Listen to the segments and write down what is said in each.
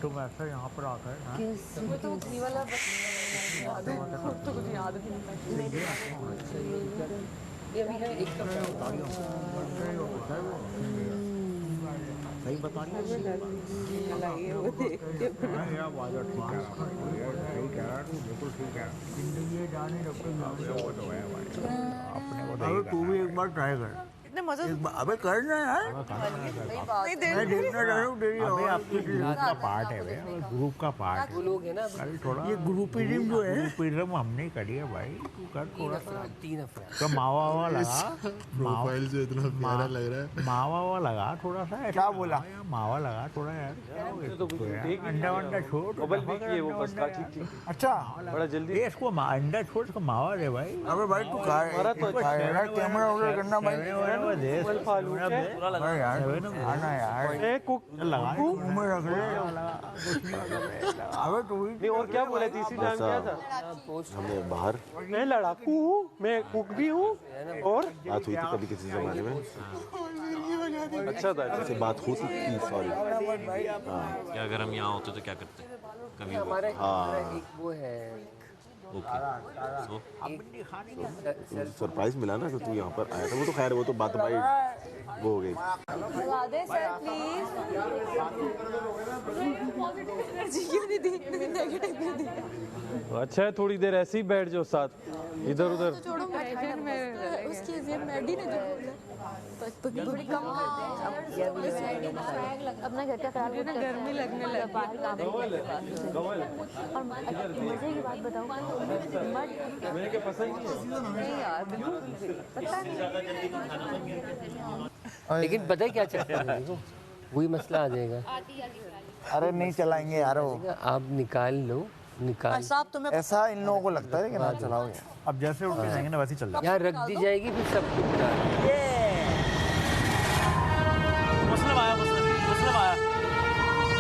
तुम ऐसा यहाँ पर आकर ना तो उतनी वाला तो कुछ याद नहीं ये अभी है एक सही बता रही है जिंदगी जाने तू भी एक बार ट्राई कर। मजा अबे करना यार, मैं देखना चाह रहा हूँ तेरी आपकी का पार्ट है भैया, ग्रुप का पार्ट है। लोग है ना थोड़ा ये ग्रुपिज्म जो है, ग्रुपिज्म हमने करी है भाई। तू कर थोड़ा सा 3 हफ्ते तो मावा वावा लगा, प्रोफाइल से इतना प्यारा लग रहा है। मावा वावा लगा थोड़ा सा। क्या बोला? मावा लगा थोड़ा यार, अंडा वंडा छोड़। अच्छा बड़ा जल्दी इसको अंडा छोड़, इसको मावा दे भाई। अबे भाई तू कैमरा ऑर्डर करना भाई। अबे तू और क्या बोले तीसरी टाइम क्या था? हमने बाहर मैं लड़ाकू हूँ, मैं कुक भी हूँ और बात हुई थी कभी किसी जमाने में। अच्छा था ऐसे बात होती थी। सॉरी क्या अगर हम यहाँ होते तो क्या करते कभी? वो है सरप्राइज मिला ना, तो तू यहाँ पर आया था। वो तो खैर वो तो बात भाई वो हो गई। अच्छा है, थोड़ी देर ऐसे ही बैठ जाओ साथ, इधर उधर। अपना घर का गर्मी लगने लगी। और मजे की बात बताऊं, मैंने क्या पसंद नहीं यार पता नहीं। लेकिन पता है क्या चलता है, वही मसला आ जाएगा। अरे नहीं चलाएंगे यार वो। आप निकाल लो, निकाल ऐसा इन लोगों को लगता है कि ना चलाओगे। अब जैसे उठ के जाएंगे ना वैसे ही चल रहा। यहाँ रख दी जाएगी फिर सब कुछ मुस्लिम आया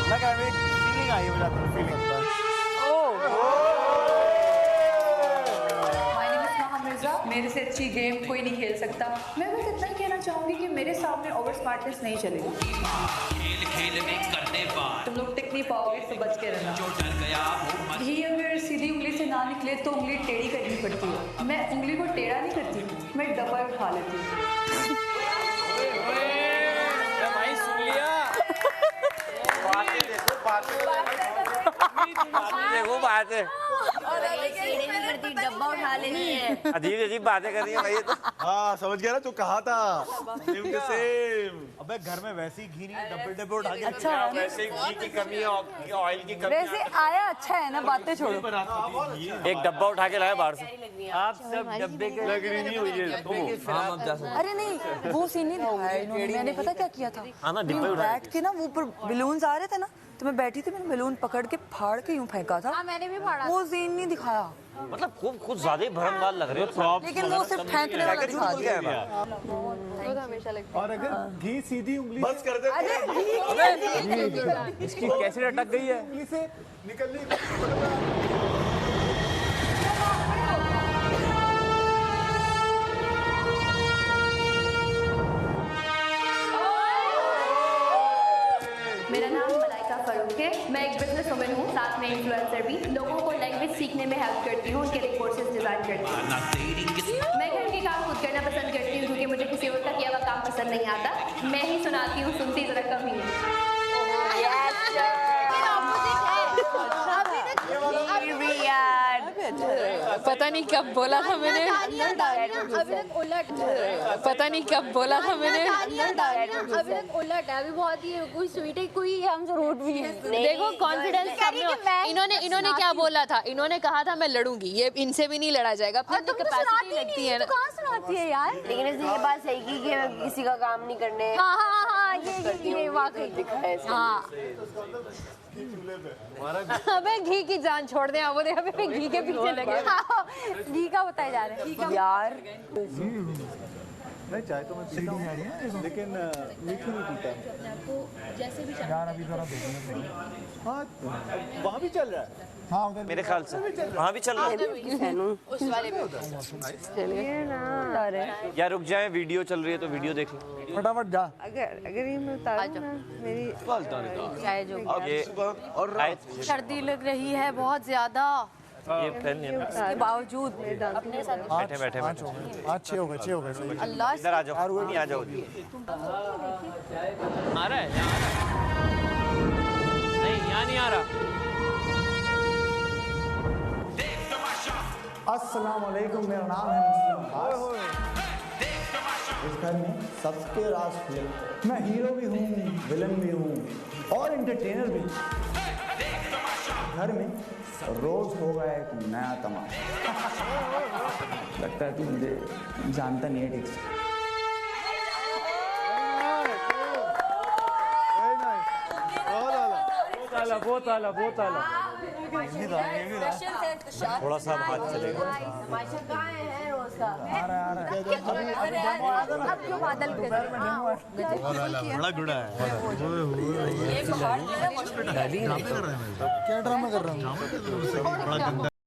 लगा है, फीलिंग आई हो जाती है, फीलिंग। मेरे से अच्छी गेम कोई नहीं खेल सकता। मैं बस इतना ही कहना चाहूँगी कि मेरे सामने ओवर स्मार्टनेस नहीं चलेगी। तुम लोग टिक नहीं पाओगे तो बच के रहना। घी अगर सीधी उंगली से ना निकले तो उंगली टेढ़ी करनी पड़ती है। मैं उंगली को टेढ़ा नहीं करती, मैं डबल उठा लेती हूँ। देखो बात है, डब्बा उठा लेनी है। अजीब अजीब बातें कर रही है भाई। तो हाँ समझ गया ना, तू कहा था सेम टू सेम। अबे घर में वैसे ही घी नहीं, डब्बे उठा के। अच्छा वैसे ही घी की कमी है, ऑयल की कमी वैसे आया अच्छा है ना, बातें छोड़ो। एक डब्बा उठा के लाया बाहर से। आप सब डब्बे के लग रही नहीं हुई है। अरे नहीं, वो सीन नहीं दिखाया इन्होंने। मैंने पता क्या किया था, बैठ के ना वो ऊपर बलून्स आ रहे थे ना, तो मैं बैठी थी, मैंने बलून पकड़ के फाड़ के यूं फेंका था। मैंने भी फाड़ा। वो सीन नहीं दिखाया, मतलब कुछ ज्यादा ही भरमवार लग रहे हो। लेकिन वो सिर्फ फेंकने वाला दिखा दिया। हमेशा लगता और अगर घी सीधी उंगली बस कर दे। इसकी कैसे अटक गई है उंगली से निकलने। मेरा नाम मलाइका फारूक है। मैं एक बिजनेस वुमन हूँ, साथ में इन्फ्लुएंसर भी। लोगों को लैंग्वेज सीखने में हेल्प करती हूँ, उनके लिए कोर्सेज डिजाइन करती हूँ। मैं घर के काम खुद करना पसंद करती हूँ, क्योंकि मुझे किसी और का किया हुआ काम पसंद नहीं आता। मैं ही सुनाती हूँ, सुनती जरा कम ही हूँ। पता नहीं कब बोला था मैंने, पता नहीं कब बोला था मैंने। अभी तक उलट है, अभी बहुत ही कोई स्वीट है, कोई हमसे रूट भी है। देखो कॉन्फिडेंस। इन्होंने क्या बोला था? इन्होंने कहा था मैं लड़ूंगी, ये इनसे भी नहीं लड़ा जाएगा। अपनी कैपेसिटी लगती है ना। कहाँ सुनाती है यार? लेकिन इसने ये बात सही की कि किसी का काम नहीं करने। हाँ, ये वाकई दिखाया। हाँ अबे घी की जान छोड़ दे। वो देख अबे घी के पीछे लगे। घी का बताए जा रहे हैं यार। नहीं चाय तो मैं पीता हूँ लेकिन मीठी नहीं पीता। जैसे भी यार अभी जरा देखने हाँ वहाँ भी चल रहा है। हाँ उधर मेरे ख्याल से वहाँ भी चल रहा है। उस वाले में चलिए ना या रुक जाए, वीडियो चल रही है तो वीडियो देख लो। फटाफट जा। अगर ये मैं उतारूं ना मेरी चाय जो ये सर्दी लग रही है बहुत ज्यादा, ये पेन इसके बावजूद अपने साथ बैठे बैठे पाँच हो गए, 6 हो गए। अल्लाह इधर आ जाओ, नहीं आ जाओ। आ रहा है नहीं, यहाँ नहीं आ रहा। अस्सलाम वालेकुम, मेरा नाम है मुस्लिम खास। इस घर में सबके राज खुले। मैं हीरो भी हूँ, विलन भी हूँ और एंटरटेनर भी। घर में रोज होगा एक नया तमाशा। लगता है तू मुझे जानता नहीं है ठीक से। बहुत आला थोड़ा सा हाथ चलेगा। माशा कहाँ है रोज का? आ रहा है। अब क्यों बादल पे? बड़ा गुड़ा है। क्या ड्रामा कर रहा हूँ? बड़ा गंदा